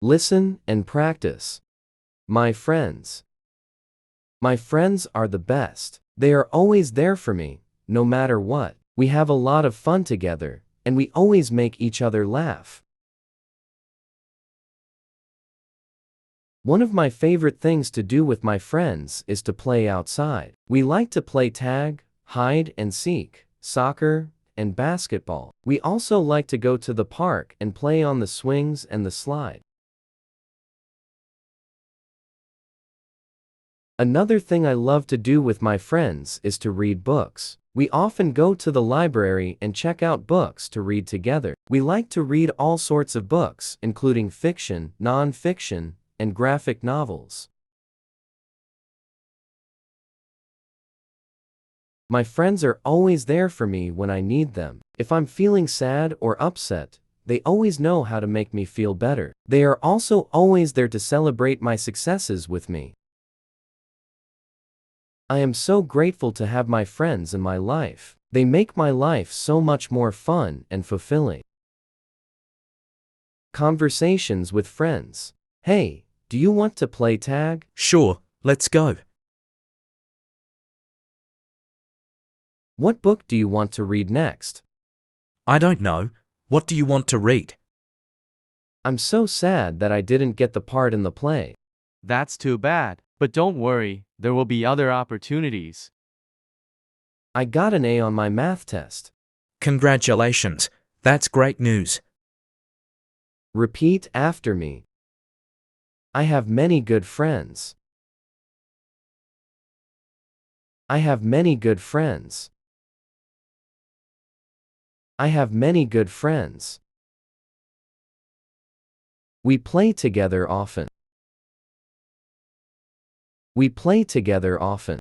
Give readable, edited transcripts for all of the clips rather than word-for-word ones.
Listen and practice. My friends. My friends are the best. They are always there for me, no matter what. We have a lot of fun together, and we always make each other laugh. One of my favorite things to do with my friends is to play outside. We like to play tag, hide and seek, soccer, and basketball. We also like to go to the park and play on the swings and the slide. Another thing I love to do with my friends is to read books. We often go to the library and check out books to read together. We like to read all sorts of books, including fiction, non-fiction, and graphic novels. My friends are always there for me when I need them. If I'm feeling sad or upset, they always know how to make me feel better. They are also always there to celebrate my successes with me. I am so grateful to have my friends in my life. They make my life so much more fun and fulfilling. Conversations with friends. Hey, do you want to play tag? Sure, let's go. What book do you want to read next? I don't know. What do you want to read? I'm so sad that I didn't get the part in the play. That's too bad, but don't worry, there will be other opportunities. I got an A on my math test. Congratulations. That's great news. Repeat after me. I have many good friends. I have many good friends. I have many good friends. We play together often. We play together often.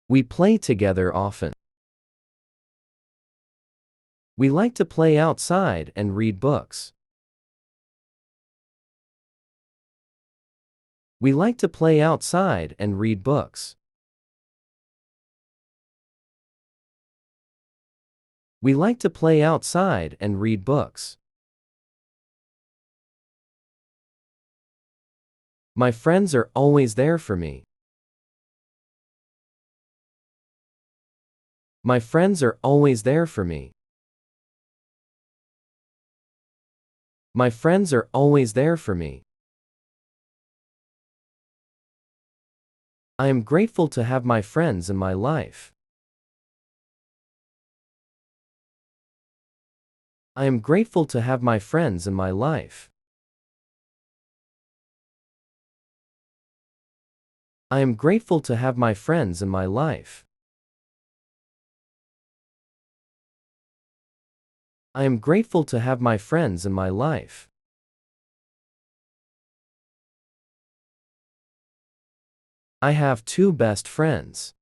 We play together often. We like to play outside and read books. We like to play outside and read books. We like to play outside and read books. My friends are always there for me. My friends are always there for me. My friends are always there for me. I am grateful to have my friends in my life. I am grateful to have my friends in my life. I am grateful to have my friends in my life. I am grateful to have my friends in my life. I have two best friends.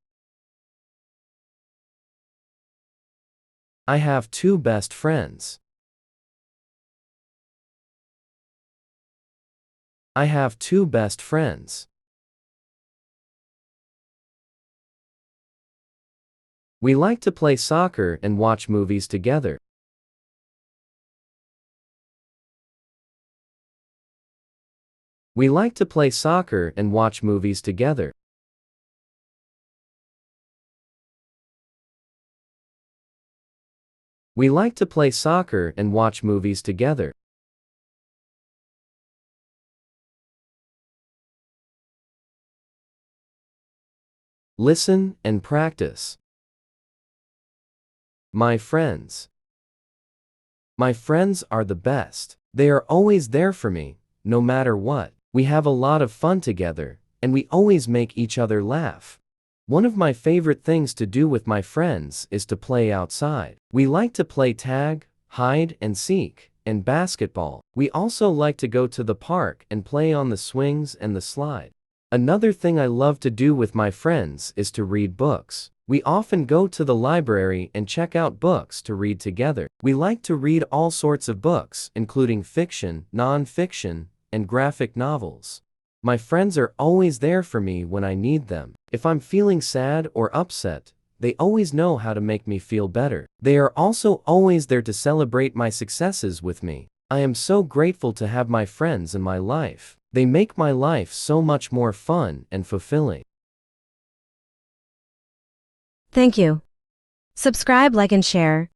I have two best friends. I have two best friends. We like to play soccer and watch movies together. We like to play soccer and watch movies together. We like to play soccer and watch movies together. Listen and practice. My friends. My friends are the best. They are always there for me, no matter what. We have a lot of fun together, and we always make each other laugh. One of my favorite things to do with my friends is to play outside. We like to play tag, hide and seek, and basketball. We also like to go to the park and play on the swings and the slide. Another thing I love to do with my friends is to read books. We often go to the library and check out books to read together. We like to read all sorts of books, including fiction, non-fiction, and graphic novels. My friends are always there for me when I need them. If I'm feeling sad or upset, they always know how to make me feel better. They are also always there to celebrate my successes with me. I am so grateful to have my friends in my life. They make my life so much more fun and fulfilling. Thank you. Subscribe, like, and share.